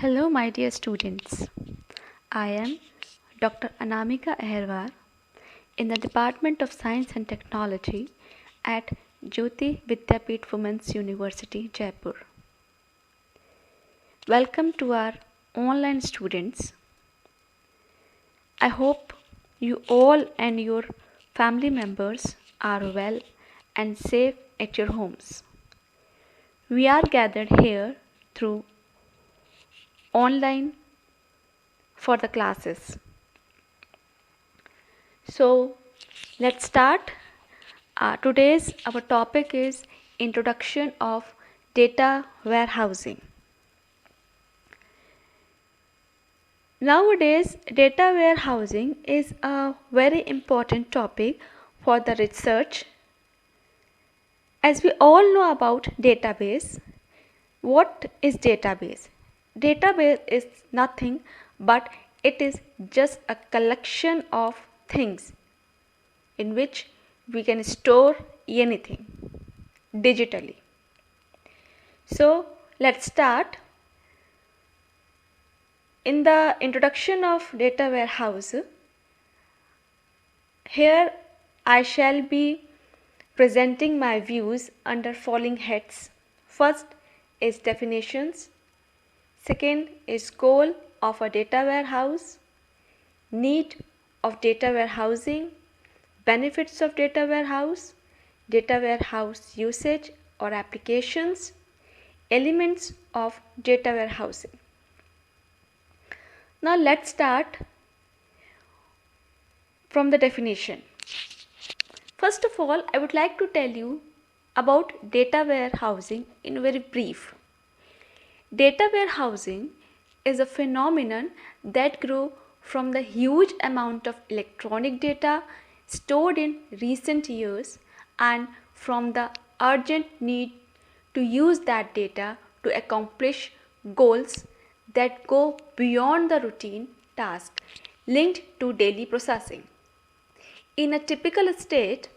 Hello, my dear students. I am Dr. Anamika Ahirwar in the Department of Science and Technology at Jayoti VIdyapeeth Women's University, Jaipur. Welcome to our online students. I hope you all and your family members are well and safe at your homes. We are gathered here through online for the classes. So let's start. Today's our topic is introduction of data warehousing. Nowadays, data warehousing is a very important topic for the research. As we all know about database, what is database? Database is nothing but it is just a collection of things in which we can store anything digitally. So let's start. In the introduction of data warehouse, here I shall be presenting my views under following heads. First is definitions, second is goal of a data warehouse, need of data warehousing, benefits of data warehouse usage or applications, elements of data warehousing. Now let's start from the definition. First of all, I would like to tell you about data warehousing in very brief. Data warehousing is a phenomenon that grew from the huge amount of electronic data stored in recent years and from the urgent need to use that data to accomplish goals that go beyond the routine task linked to daily processing. In a typical state,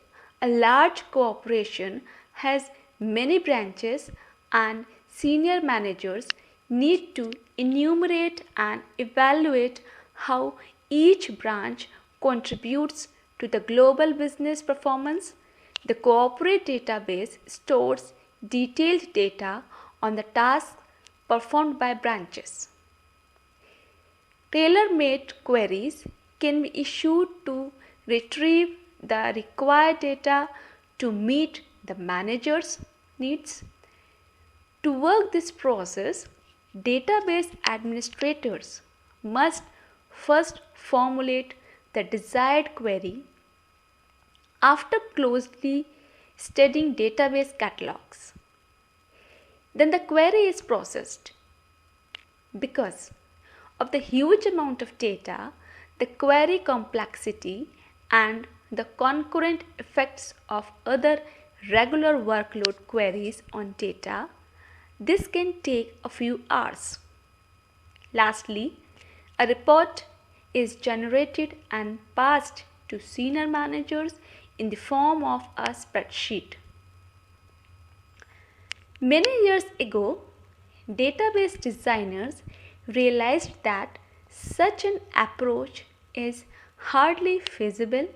a large corporation has many branches and senior managers need to enumerate and evaluate how each branch contributes to the global business performance. The corporate database stores detailed data on the tasks performed by branches. Tailor-made queries can be issued to retrieve the required data to meet the manager's needs. To work this process, database administrators must first formulate the desired query after closely studying database catalogs. Then the query is processed. Because of the huge amount of data, the query complexity and the concurrent effects of other regular workload queries on data, this can take a few hours. Lastly, a report is generated and passed to senior managers in the form of a spreadsheet. Many years ago, database designers realized that such an approach is hardly feasible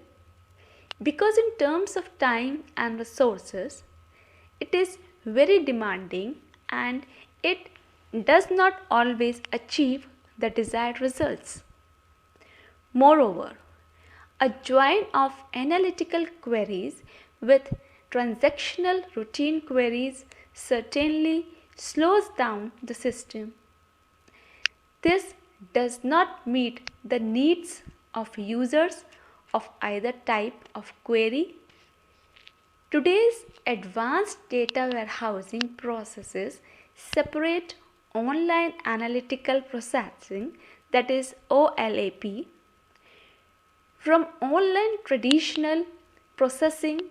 because in terms of time and resources, it is very demanding and it does not always achieve the desired results. Moreover, a join of analytical queries with transactional routine queries certainly slows down the system. This does not meet the needs of users of either type of query. Today's advanced data warehousing processes separate online analytical processing, that is OLAP, from online traditional processing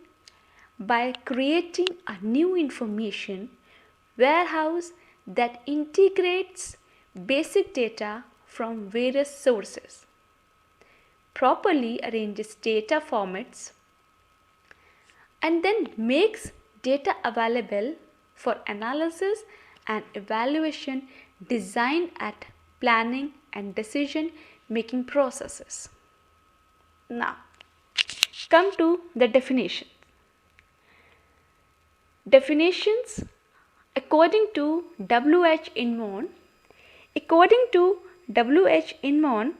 by creating a new information warehouse that integrates basic data from various sources, properly arranges data formats, and then makes data available for analysis and evaluation designed at planning and decision making processes. Now, come to the definition. Definitions according to W.H. Inman. According to W.H. Inman,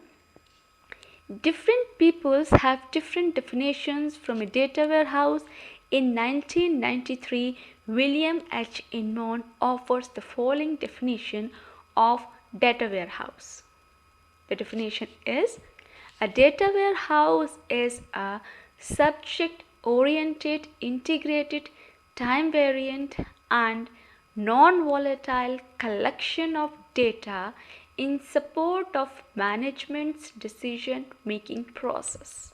different peoples have different definitions from a data warehouse. In 1993, William H. Inman offers the following definition of data warehouse. The definition is: a data warehouse is a subject-oriented, integrated, time-variant and non-volatile collection of data in support of management's decision-making process.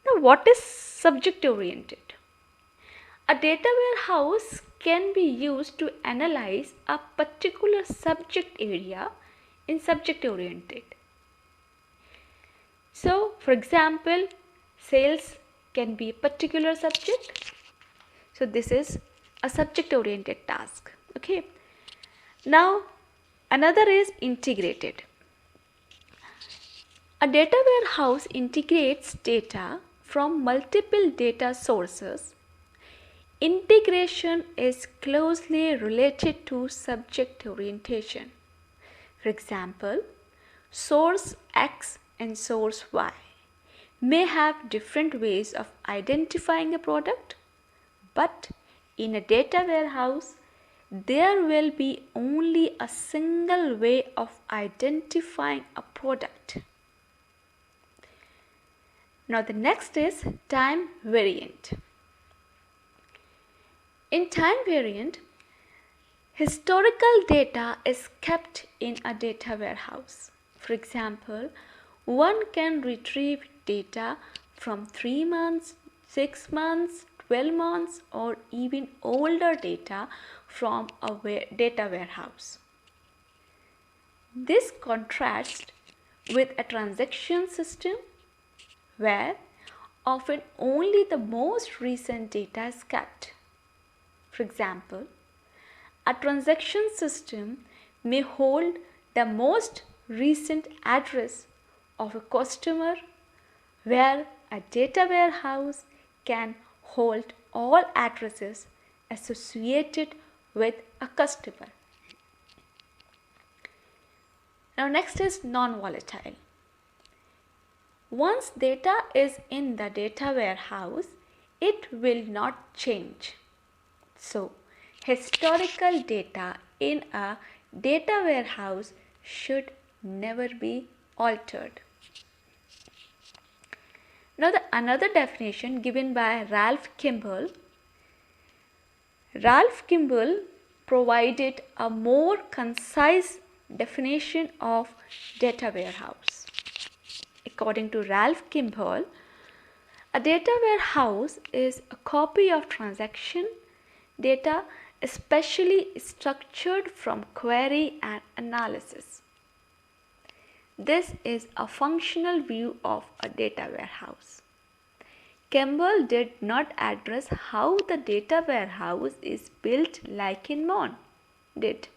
Now, what is subject-oriented? A data warehouse can be used to analyze a particular subject area in subject-oriented. So, for example, sales can be a particular subject. So, this is a subject-oriented task. Okay. Now, another is integrated. A data warehouse integrates data from multiple data sources. Integration is closely related to subject orientation. For example, source X and source Y may have different ways of identifying a product, but in a data warehouse, there will be only a single way of identifying a product. Now, the next is time variant. In time variant, historical data is kept in a data warehouse. For example, one can retrieve data from 3 months, 6 months, 12 months or even older data from a data warehouse. This contrasts with a transaction system where often only the most recent data is kept. For example, a transaction system may hold the most recent address of a customer, where a data warehouse can hold all addresses associated with a customer. Now, next is non-volatile. Once data is in the data warehouse, it will not change. So, historical data in a data warehouse should never be altered. Now, another definition given by Ralph Kimball. Ralph Kimball provided a more concise definition of data warehouse. According to Ralph Kimball, a data warehouse is a copy of transaction data, especially structured from query and analysis. This is a functional view of a data warehouse. Kimball did not address how the data warehouse is built like Inman did.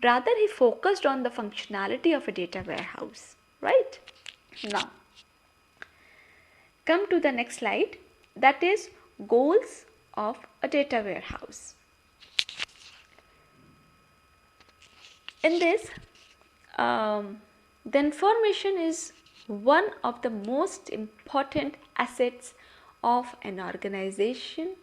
Rather, he focused on the functionality of a data warehouse. Right? Now, come to the next slide, that is goals of a data warehouse. In this, the information is one of the most important assets of an organization.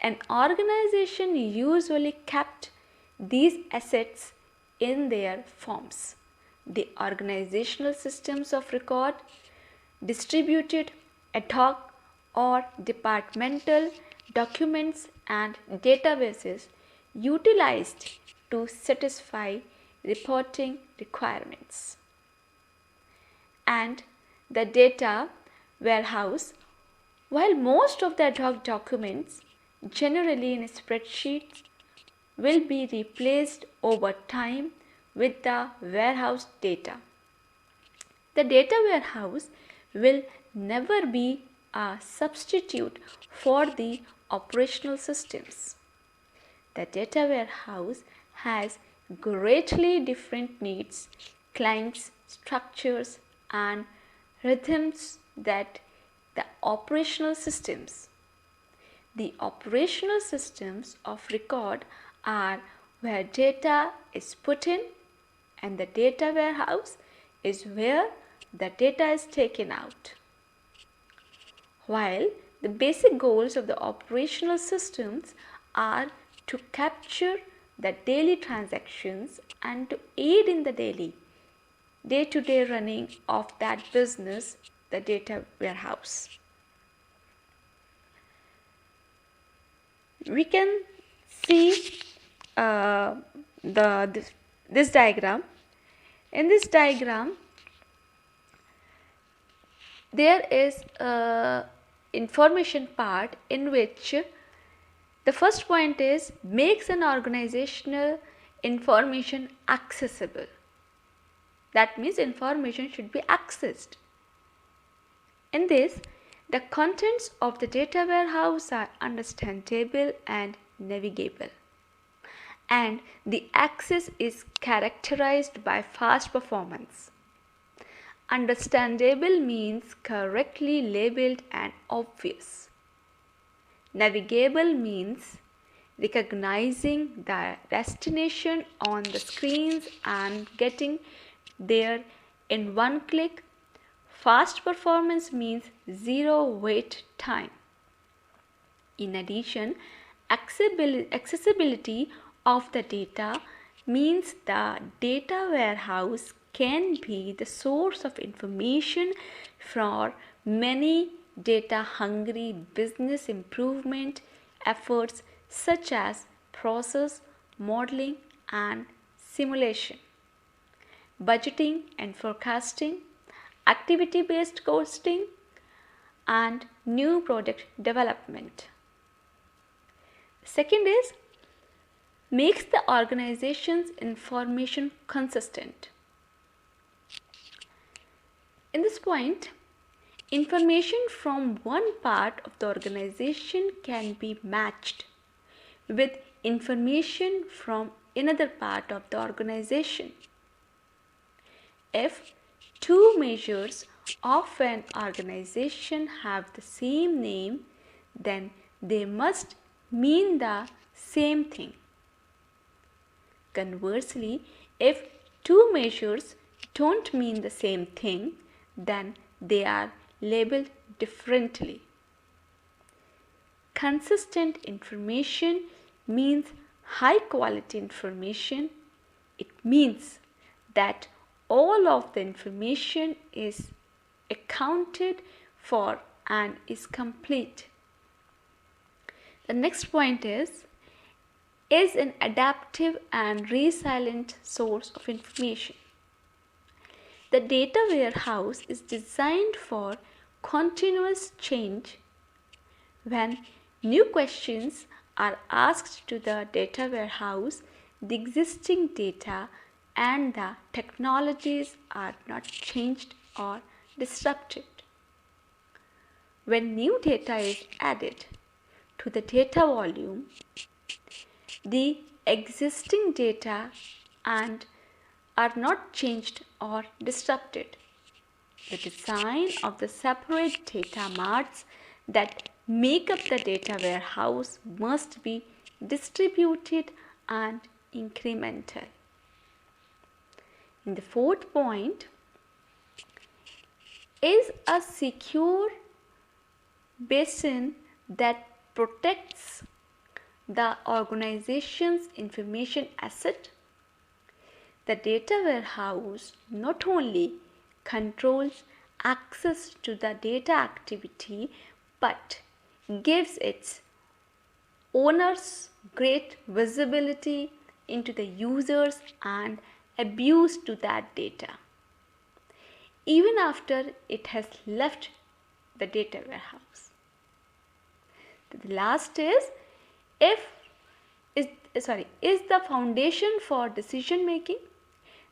An organization usually kept these assets in their forms: the organizational systems of record, distributed, ad hoc or departmental documents and databases utilized to satisfy reporting requirements. And the data warehouse, while most of the ad hoc documents, generally in spreadsheets, will be replaced over time with the warehouse data. The data warehouse will never be a substitute for the operational systems. The data warehouse has greatly different needs, clients, structures, and rhythms that the operational systems. The operational systems of record are where data is put in, and the data warehouse is where the data is taken out. While the basic goals of the operational systems are to capture the daily transactions and to aid in the daily day-to-day running of that business, the data warehouse. We can see this diagram. In this diagram, there is a information part in which the first point is makes an organizational information accessible. That means information should be accessed. In this, the contents of the data warehouse are understandable and navigable, and the access is characterized by fast performance. Understandable means correctly labeled and obvious. Navigable means recognizing the destination on the screens and getting there in one click. Fast performance means zero wait time. In addition, accessibility of the data means the data warehouse can be the source of information for many data-hungry business improvement efforts such as process, modeling and simulation, budgeting and forecasting, activity-based costing and new product development. Second is makes the organization's information consistent. In this point, information from one part of the organization can be matched with information from another part of the organization. If two measures of an organization have the same name, then they must mean the same thing. Conversely, if two measures don't mean the same thing, then they are labeled differently. Consistent information means high quality information. It means that all of the information is accounted for and is complete. The next point is an adaptive and resilient source of information. The data warehouse is designed for continuous change. When new questions are asked to the data warehouse, the existing data and the technologies are not changed or disrupted. When new data is added to the data volume, the existing data and are not changed or disrupted. The design of the separate data marts that make up the data warehouse must be distributed and incremental. In the fourth point is a secure basin that protects the organization's information asset. The data warehouse not only controls access to the data activity but gives its owners great visibility into the users and abuse to that data, even after it has left the data warehouse. The last is the foundation for decision making.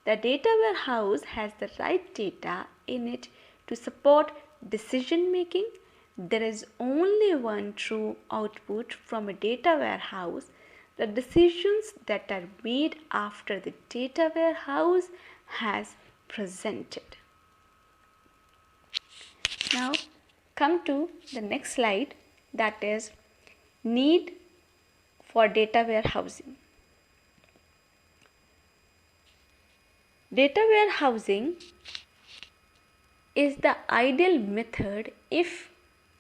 The data warehouse has the right data in it to support decision making. There is only one true output from a data warehouse, the decisions that are made after the data warehouse has presented. Now come to the next slide, that is need for data warehousing. Data warehousing is the ideal method if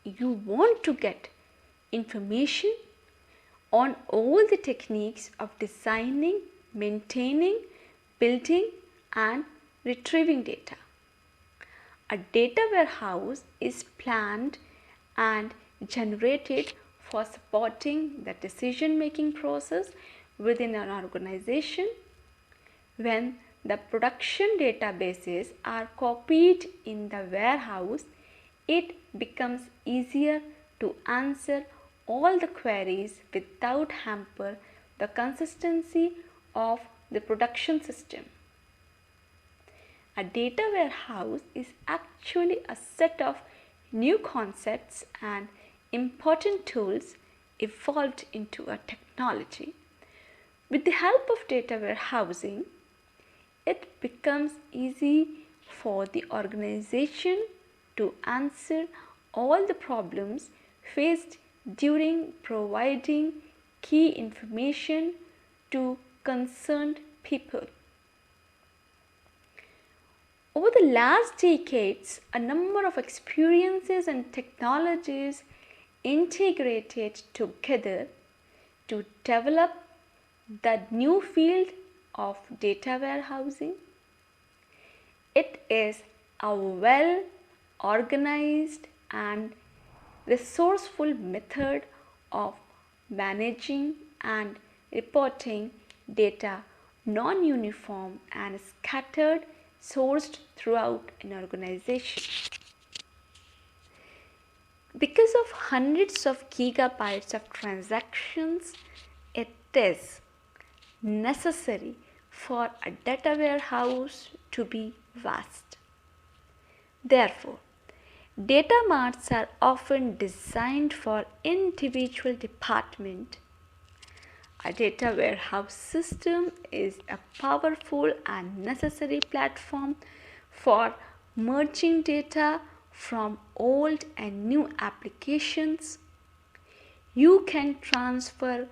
you want to get information on all the techniques of designing, maintaining, building and retrieving data. A data warehouse is planned and generated for supporting the decision-making process within an organization. When the production databases are copied in the warehouse, it becomes easier to answer all the queries without hamper the consistency of the production system. A data warehouse is actually a set of new concepts and important tools evolved into a technology. With the help of data warehousing, it becomes easy for the organization to answer all the problems faced during providing key information to concerned people. Over the last decades, a number of experiences and technologies integrated together to develop the new field of data warehousing. It is a well organized and resourceful method of managing and reporting data non-uniform and scattered, sourced throughout an organization. Because of hundreds of gigabytes of transactions, it is necessary for a data warehouse to be vast. Therefore, data marts are often designed for individual department. A data warehouse system is a powerful and necessary platform for merging data from old and new applications. You can transfer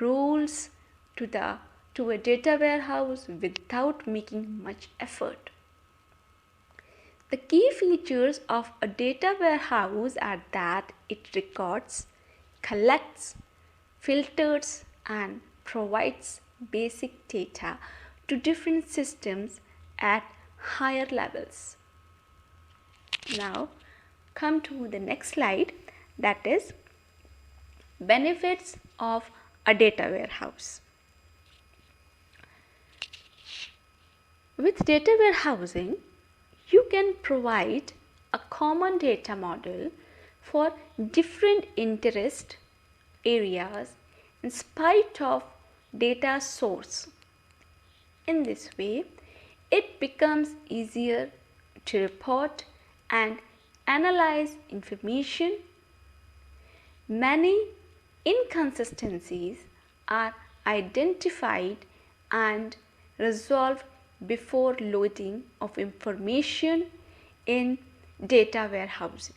roles to a data warehouse without making much effort. The key features of a data warehouse are that it records, collects, filters and provides basic data to different systems at higher levels. Now come to the next slide, that is benefits of a data warehouse. With data warehousing, you can provide a common data model for different interest areas in spite of data source. In this way, it becomes easier to report and analyze information. Many inconsistencies are identified and resolved before loading of information in data warehousing.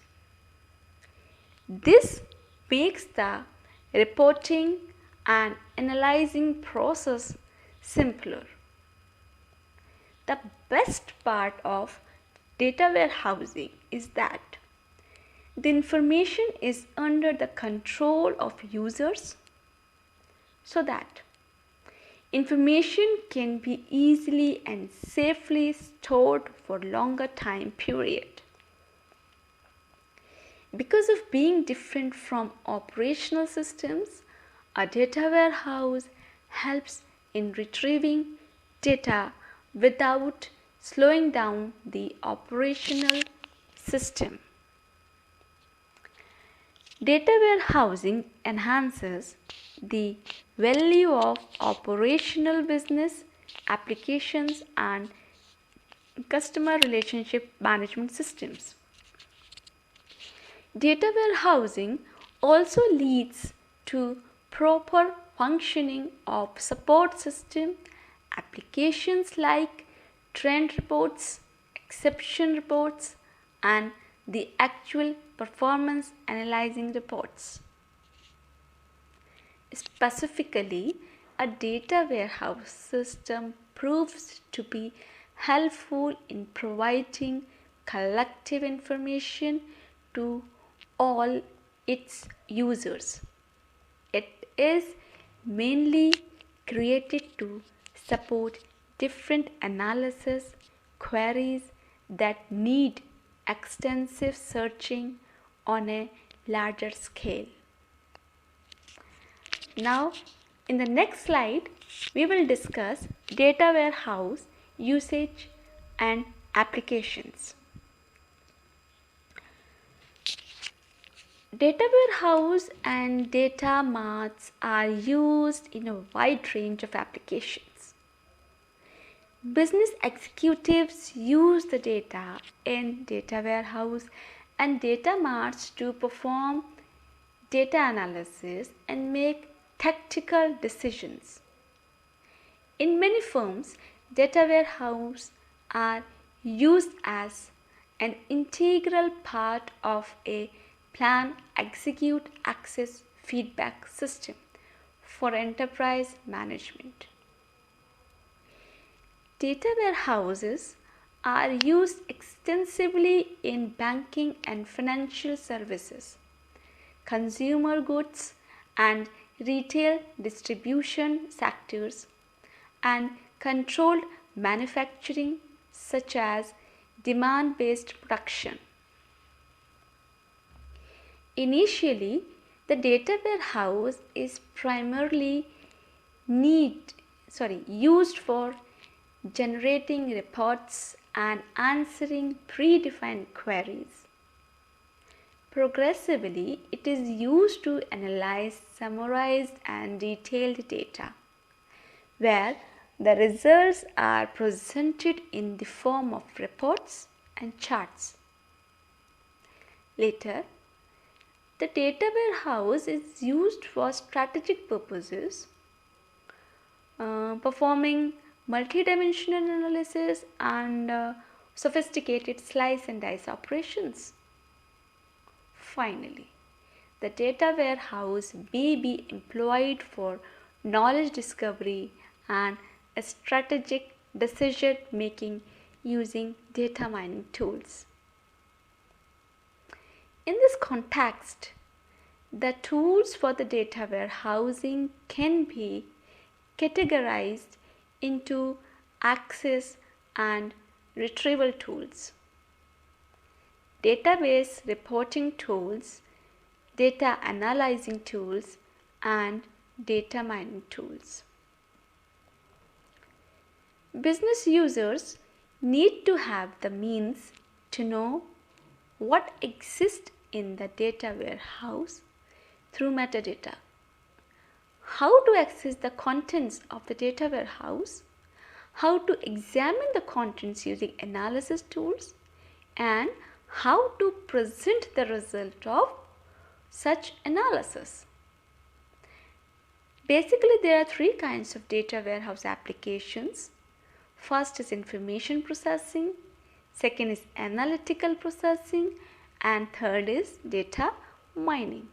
This makes the reporting and analyzing process simpler. The best part of data warehousing is that the information is under the control of users, so that information can be easily and safely stored for longer time period. Because of being different from operational systems, a data warehouse helps in retrieving data without slowing down the operational system. Data warehousing enhances the value of operational business applications and customer relationship management systems. Data warehousing also leads to proper functioning of support system, applications like trend reports, exception reports, and the actual performance analyzing reports. Specifically, a data warehouse system proves to be helpful in providing collective information to all its users. It is mainly created to support different analysis queries that need extensive searching on a larger scale. Now, in the next slide, we will discuss data warehouse usage and applications. Data warehouse and data marts are used in a wide range of applications. Business executives use the data in data warehouse and data marts to perform data analysis and make tactical decisions. In many firms, data warehouse are used as an integral part of a plan, execute, access, feedback system for enterprise management. Data warehouses are used extensively in banking and financial services, consumer goods and retail distribution sectors, and controlled manufacturing such as demand-based production. Initially, the data warehouse is primarily used for generating reports and answering predefined queries. Progressively, it is used to analyze summarized and detailed data, where the results are presented in the form of reports and charts. Later, the data warehouse is used for strategic purposes, performing multidimensional analysis and sophisticated slice and dice operations. Finally, the data warehouse may be employed for knowledge discovery and strategic decision making using data mining tools. In this context, the tools for the data warehousing can be categorized into access and retrieval tools, database reporting tools, data analyzing tools, and data mining tools. Business users need to have the means to know what exists in the data warehouse through metadata, how to access the contents of the data warehouse, how to examine the contents using analysis tools, and how to present the result of such analysis. Basically, there are three kinds of data warehouse applications. First is information processing, second is analytical processing, and third is data mining.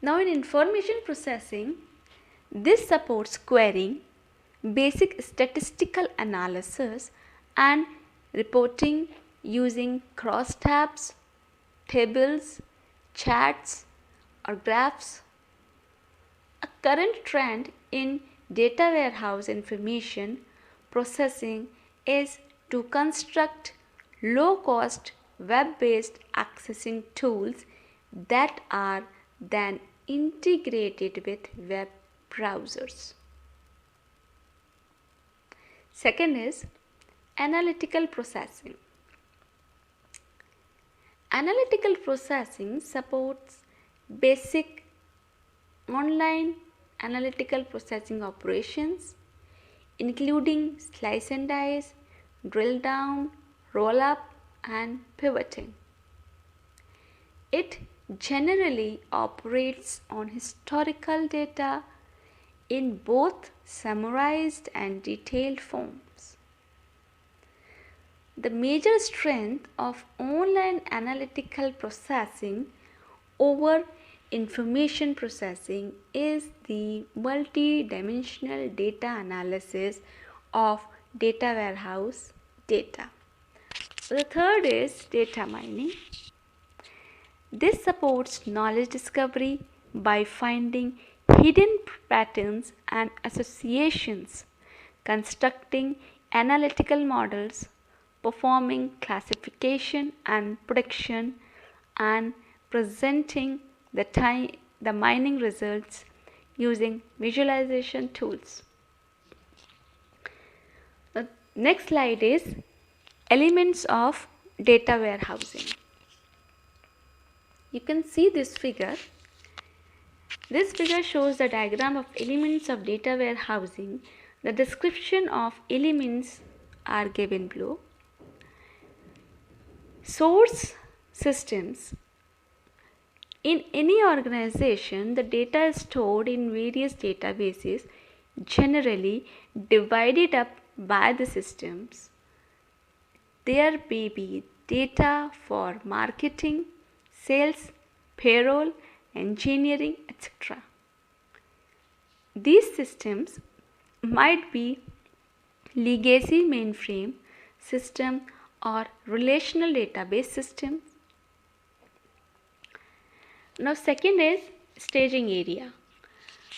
Now, in information processing, this supports querying, basic statistical analysis, and reporting using crosstabs, tables, charts, or graphs. A current trend in data warehouse information processing is to construct low-cost web-based accessing tools that are then integrated with web browsers. Second is analytical processing. Analytical processing supports basic online analytical processing operations, including slice and dice, drill down, roll up, and pivoting. It generally operates on historical data in both summarized and detailed forms. The major strength of online analytical processing over information processing is the multi-dimensional data analysis of data warehouse data. The third is data mining. This supports knowledge discovery by finding hidden patterns and associations, constructing analytical models, performing classification and prediction, and presenting the mining results using visualization tools. The next slide is elements of data warehousing. You can see this figure. This figure shows the diagram of elements of data warehousing. The description of elements are given below. Source systems. In any organization, the data is stored in various databases, generally divided up by the systems. There may be data for marketing, sales, payroll, engineering, etc. These systems might be legacy mainframe system or relational database systems. Now second is staging area.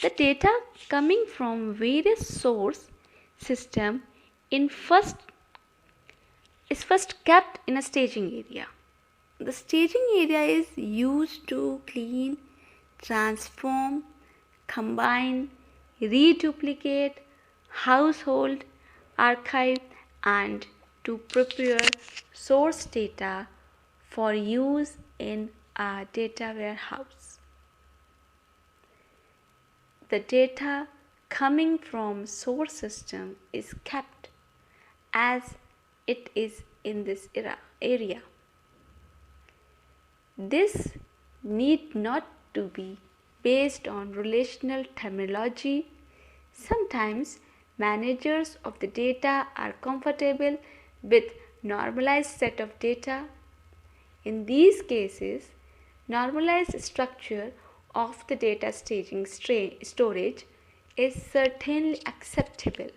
The data coming from various source system is first kept in a staging area. The staging area is used to clean, transform, combine, reduplicate, household, archive, and to prepare source data for use in a data warehouse. The data coming from source system is kept as it is in this area. This need not to be based on relational terminology. Sometimes managers of the data are comfortable with normalized set of data. In these cases, normalized structure of the data staging storage is certainly acceptable.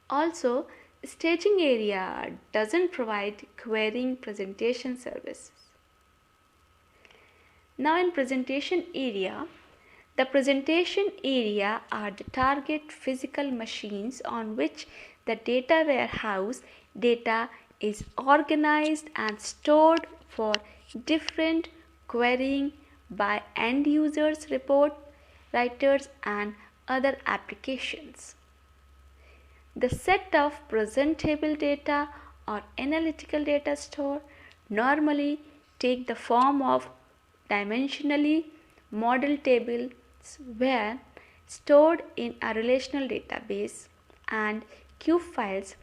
Also, staging area doesn't provide querying presentation services. Now in presentation area, the presentation area are the target physical machines on which the data warehouse data is organized and stored for different querying by end users, report writers, and other applications. The set of presentable data or analytical data store normally take the form of dimensionally model tables where stored in a relational database and cube files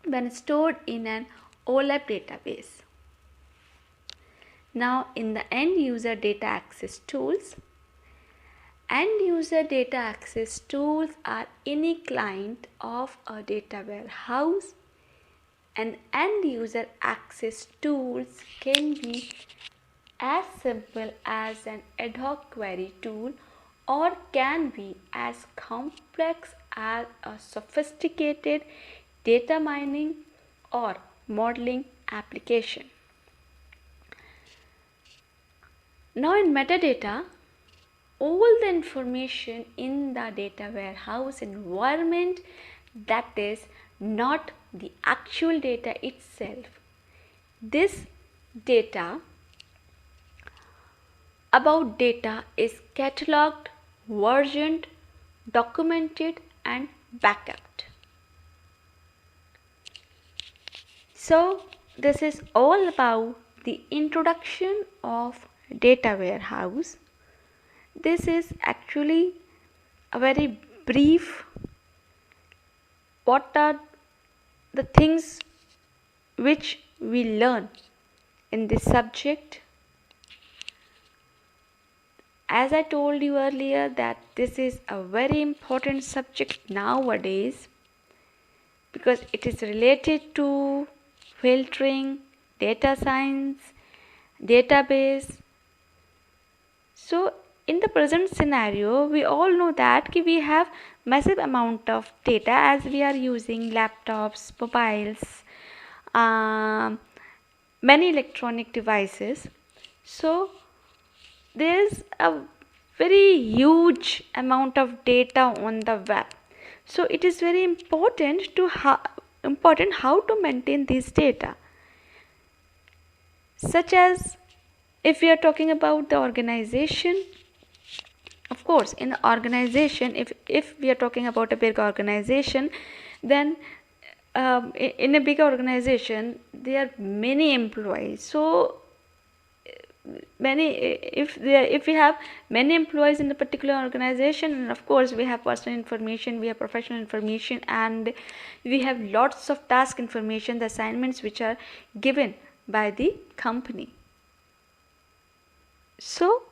when stored in an OLAP database. Now in the end user data access tools, end user data access tools are any client of a data warehouse, and end user access tools can be as simple as an ad hoc query tool or can be as complex as a sophisticated data mining or modeling application. Now in metadata, all the information in the data warehouse environment that is not the actual data itself. This data about data is cataloged, versioned, documented, and backed. So this is all about the introduction of data warehouse. This is actually a very brief what are the things which we learn in this subject. as I told you earlier that this is a very important subject nowadays because it is related to filtering, data science, database. So in the present scenario, we all know that we have massive amount of data as we are using laptops, mobiles, many electronic devices. So there's a very huge amount of data on the web. So it is very important how to maintain this data. Such as if we are talking about the organization, of course in the organization, if we are talking about a big organization, then in a big organization there are many employees. So if we have many employees in a particular organization, and of course we have personal information, we have professional information, and we have lots of task information, the assignments which are given by the company. So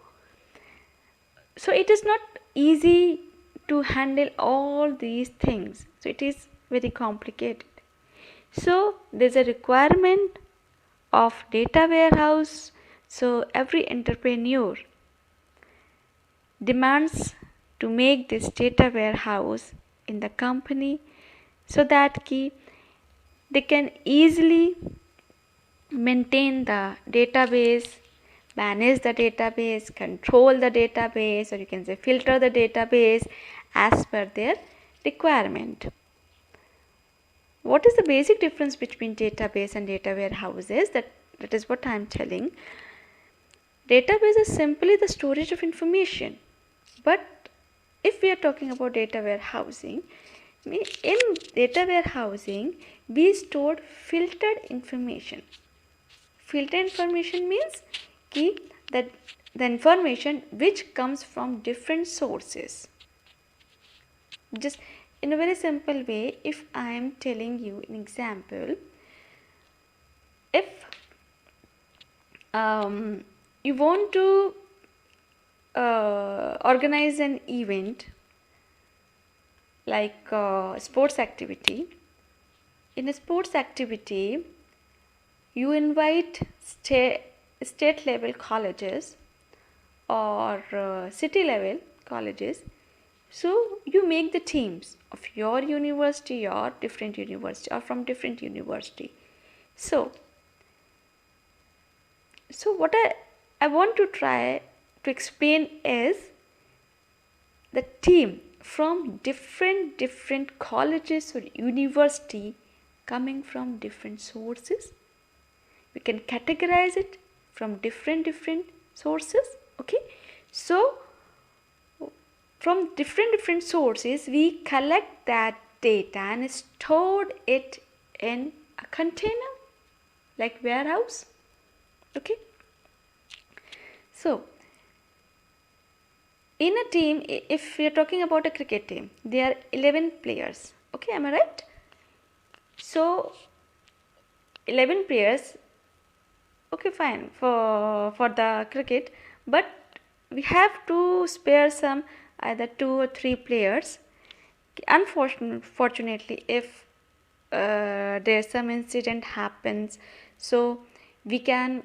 it is not easy to handle all these things. So it is very complicated. So there's a requirement of data warehouse. So every entrepreneur demands to make this data warehouse in the company so that they can easily maintain the database, manage the database, control the database, or you can say filter the database as per their requirement. What is the basic difference between database and data warehouses? That is what I am telling. Database is simply the storage of information. But if we are talking about data warehousing, in data warehousing we stored filtered information. Filtered information means that the information which comes from different sources. Just in a very simple way, if I am telling you an example, if you want to organize an event like sports activity, in a sports activity you invite state level colleges or city level colleges. So you make the teams of your university or different university or from different university. So what I want to try to explain is the team from different colleges or university coming from different sources. We can categorize it from different sources. Okay, so from different sources we collect that data and stored it in a container like warehouse. Okay, so in a team, if we are talking about a cricket team, there are 11 players. Okay, am I right? So 11 players, okay, fine for the cricket, but we have to spare some either 2 or 3 players. Unfortunately, if there's some incident happens, so we can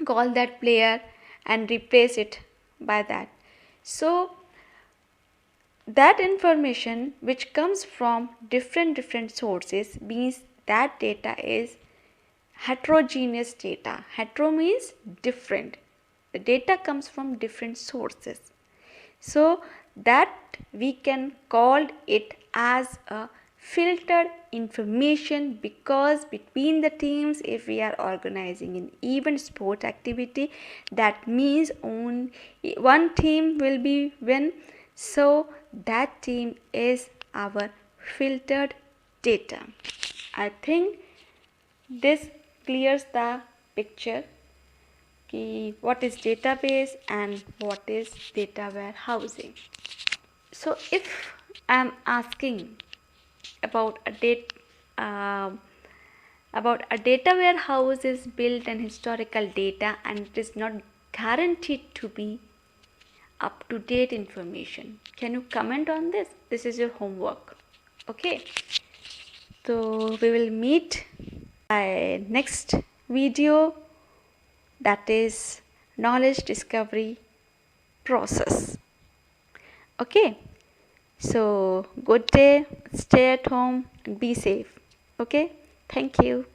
call that player and replace it by that. So that information which comes from different sources means that data is heterogeneous data. Hetero means different. The data comes from different sources. So that we can call it as a filtered information, because between the teams, if we are organizing an event sport activity, that means only one team will be win. So that team is our filtered data. I think this clears the picture what is database and what is data warehousing. So if I am asking about a data warehouse is built on historical data and it is not guaranteed to be up to date information. Can you comment on this? This is your homework. Okay, so we will meet by next video, that is knowledge discovery process. Okay, so good day, stay at home and be safe. Okay, thank you.